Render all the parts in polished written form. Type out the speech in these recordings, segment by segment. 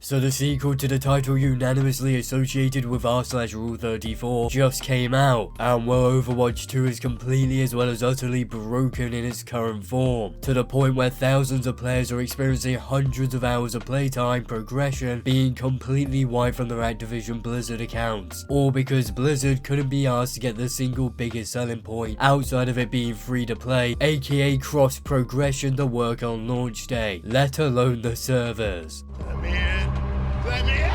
So the sequel to the title unanimously associated with r/Rule34 just came out, and well, Overwatch 2 is completely as well as utterly broken in its current form, to the point where thousands of players are experiencing hundreds of hours of playtime progression being completely wiped from their Activision Blizzard accounts, all because Blizzard couldn't be asked to get the single biggest selling point outside of it being free to play, aka cross progression, to work on launch day, let alone the servers. Let me in. Let me in.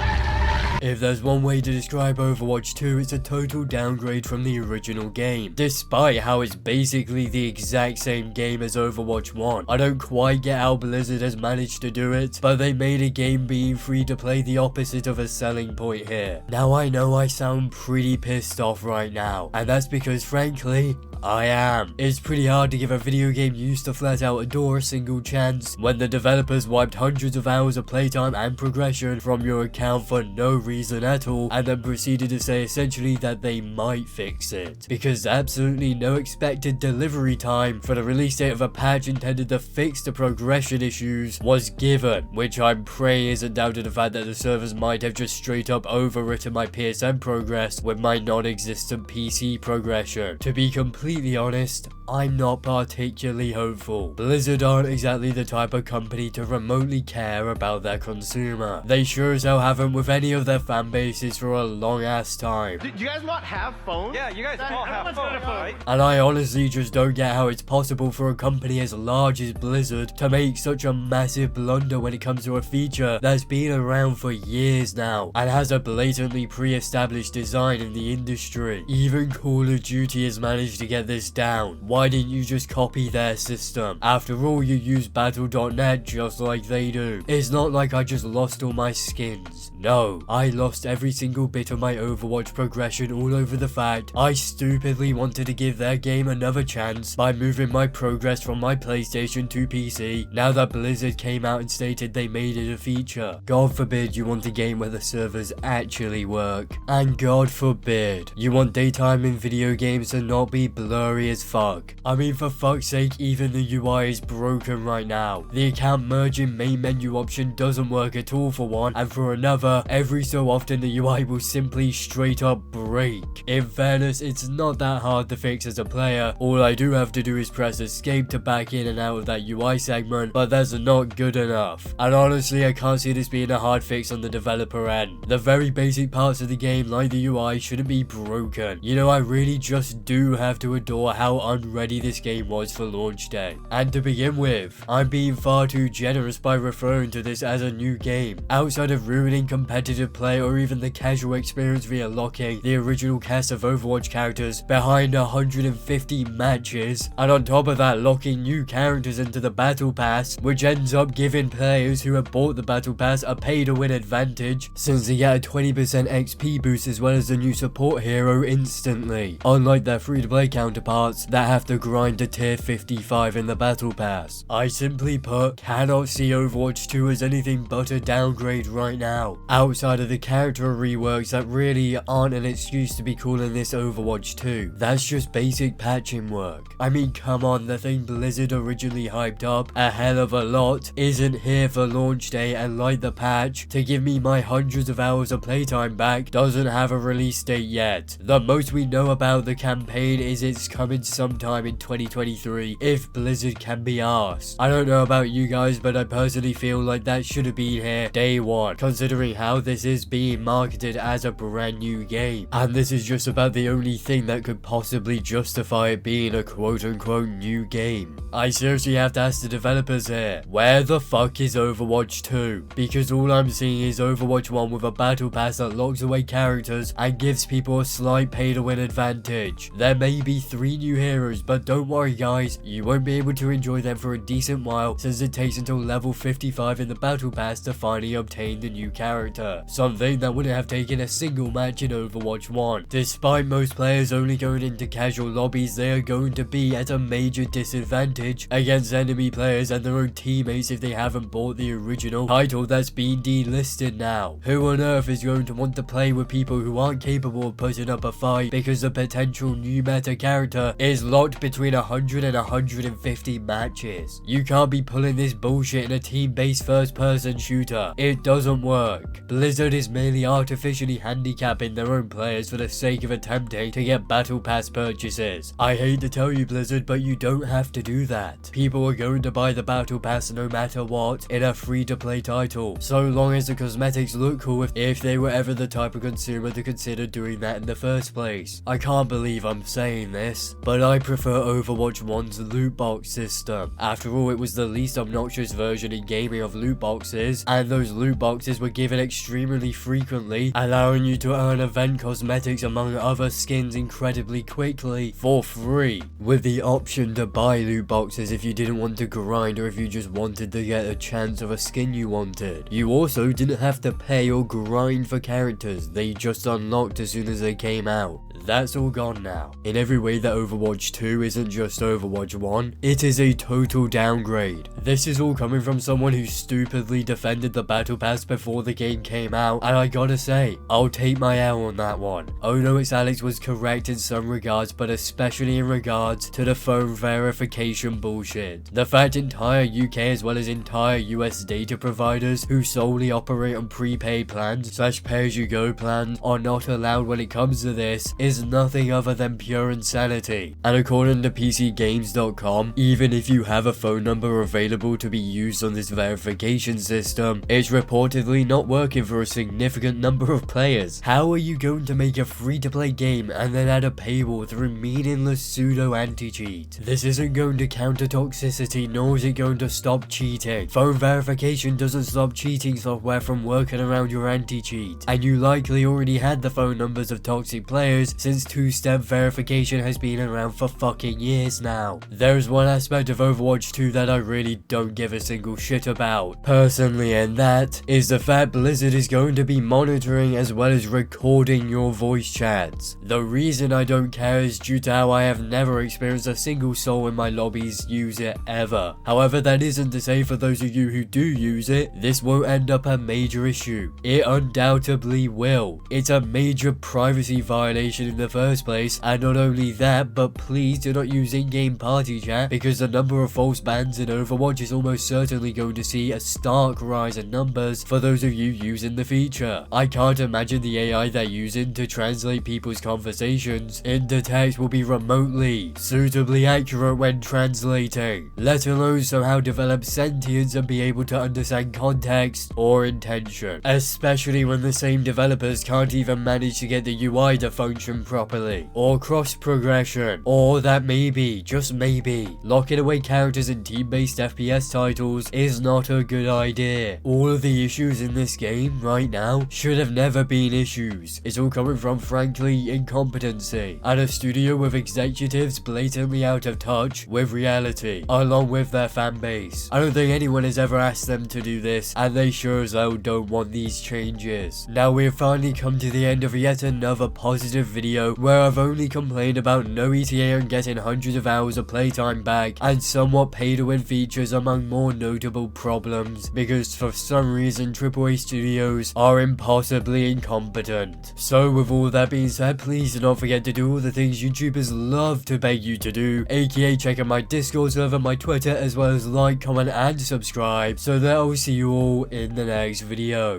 If there's one way to describe Overwatch 2, it's a total downgrade from the original game, despite how it's basically the exact same game as Overwatch 1. I don't quite get how Blizzard has managed to do it, but they made a game being free to play the opposite of a selling point here. Now I know I sound pretty pissed off right now, and that's because frankly, I am. It's pretty hard to give a video game you used to flat out adore a single chance when the developers wiped hundreds of hours of playtime and progression from your account for no reason at all, and then proceeded to say essentially that they might fix it, because absolutely no expected delivery time for the release date of a patch intended to fix the progression issues was given, which I'm praying isn't down to the fact that the servers might have just straight up overwritten my PSN progress with my non-existent PC progression. To be completely honest, I'm not particularly hopeful. Blizzard aren't exactly the type of company to remotely care about their consumer. They sure as hell haven't with any of their fan bases for a long ass time. Do you guys not have phones? Yeah, you guys all have phones, right? And I honestly just don't get how it's possible for a company as large as Blizzard to make such a massive blunder when it comes to a feature that's been around for years now and has a blatantly pre-established design in the industry. Even Call of Duty has managed to get this down. Why didn't you just copy their system? After all, you use battle.net just like they do. It's not like I just lost all my skins. No, I lost every single bit of my Overwatch progression all over the fact I stupidly wanted to give their game another chance by moving my progress from my PlayStation to PC now that Blizzard came out and stated they made it a feature. God forbid you want a game where the servers actually work. And God forbid you want daytime in video games to not be blurry as fuck. I mean, for fuck's sake, even the UI is broken right now. The account merging main menu option doesn't work at all for one, and for another, every so often the UI will simply straight up break. In fairness, it's not that hard to fix as a player. All I do have to do is press escape to back in and out of that UI segment, but that's not good enough. And honestly, I can't see this being a hard fix on the developer end. The very basic parts of the game, like the UI, shouldn't be broken. You know, I really just do have to adore how unready this game was for launch day. And to begin with, I'm being far too generous by referring to this as a new game. Outside of ruining competitive play or even the casual experience via locking the original cast of Overwatch characters behind 150 matches, and on top of that locking new characters into the battle pass, which ends up giving players who have bought the battle pass a pay to win advantage, since they get a 20% XP boost as well as the new support hero instantly, unlike their free to play counterparts that have to grind to tier 55 in the battle pass. I simply put cannot see Overwatch 2 as anything but a downgrade right now, outside of the character reworks that really aren't an excuse to be calling this Overwatch 2. That's just basic patching work. I mean, come on, the thing Blizzard originally hyped up a hell of a lot isn't here for launch day, and like the patch to give me my hundreds of hours of playtime back doesn't have a release date yet. The most we know about the campaign is it's coming sometime in 2023 if Blizzard can be asked. I don't know about you guys, but I personally feel like that should have been here day one, considering how this is being marketed as a brand new game, and this is just about the only thing that could possibly justify it being a quote-unquote new game. I seriously have to ask the developers here, where the fuck is Overwatch 2? Because all I'm seeing is Overwatch 1 with a battle pass that locks away characters and gives people a slight pay to win advantage. There may be 3 new heroes, but don't worry guys, you won't be able to enjoy them for a decent while since it takes until level 55 in the battle pass to finally obtain the new character, something that wouldn't have taken a single match in Overwatch 1. Despite most players only going into casual lobbies, they are going to be at a major disadvantage against enemy players and their own teammates if they haven't bought the original title that's been delisted now. Who on earth is going to want to play with people who aren't capable of putting up a fight because the potential new meta character is locked not between 100 and 150 matches. You can't be pulling this bullshit in a team-based first-person shooter. It doesn't work. Blizzard is merely artificially handicapping their own players for the sake of attempting to get battle pass purchases. I hate to tell you, Blizzard, but you don't have to do that. People are going to buy the battle pass no matter what in a free-to-play title, so long as the cosmetics look cool if they were ever the type of consumer to consider doing that in the first place. I can't believe I'm saying this, but I prefer Overwatch 1's loot box system. After all, it was the least obnoxious version in gaming of loot boxes, and those loot boxes were given extremely frequently, allowing you to earn event cosmetics among other skins incredibly quickly for free, with the option to buy loot boxes if you didn't want to grind or if you just wanted to get a chance of a skin you wanted. You also didn't have to pay or grind for characters, they just unlocked as soon as they came out. That's all gone now. In every way that Overwatch 2 isn't just Overwatch 1, it is a total downgrade. This is all coming from someone who stupidly defended the battle pass before the game came out, and I gotta say, I'll take my L on that one. Oh no, it's Alex was correct in some regards, but especially in regards to the phone verification bullshit. The fact entire UK as well as entire US data providers who solely operate on prepaid plans / pay-as-you-go plans are not allowed when it comes to this is nothing other than pure insanity. And according to PCGames.com, even if you have a phone number available to be used on this verification system, it's reportedly not working for a significant number of players. How are you going to make a free-to-play game and then add a paywall through meaningless pseudo anti-cheat? This isn't going to counter toxicity, nor is it going to stop cheating. Phone verification doesn't stop cheating software from working around your anti-cheat, and you likely already had the phone numbers of toxic players since two-step verification has been around for fucking years now. There's one aspect of Overwatch 2 that I really don't give a single shit about, personally, and that is the fact Blizzard is going to be monitoring as well as recording your voice chats. The reason I don't care is due to how I have never experienced a single soul in my lobbies use it ever. However, that isn't to say for those of you who do use it, this won't end up a major issue. It undoubtedly will. It's a major privacy violation in the first place, and not only that, but please do not use in-game party chat, because the number of false bans in Overwatch is almost certainly going to see a stark rise in numbers for those of you using the feature. I can't imagine the AI they're using to translate people's conversations into text will be remotely suitably accurate when translating, let alone somehow develop sentience and be able to understand context or intention, especially when the same developers can't even manage to get the UI to function properly, or cross progression, or that maybe, just maybe, locking away characters in team-based FPS titles is not a good idea. All of the issues in this game right now should have never been issues. It's all coming from, frankly, incompetency, and a studio with executives blatantly out of touch with reality, along with their fan base. I don't think anyone has ever asked them to do this, and they sure as hell don't want these changes. Now we've finally come to the end of yet another positive video where I've only complained about no ETA and getting hundreds of hours of playtime back, and somewhat pay-to-win features among more notable problems, because for some reason AAA studios are impossibly incompetent. So with all that being said, please do not forget to do all the things YouTubers love to beg you to do, aka check out my Discord server, my Twitter, as well as like, comment and subscribe, so that I'll see you all in the next video.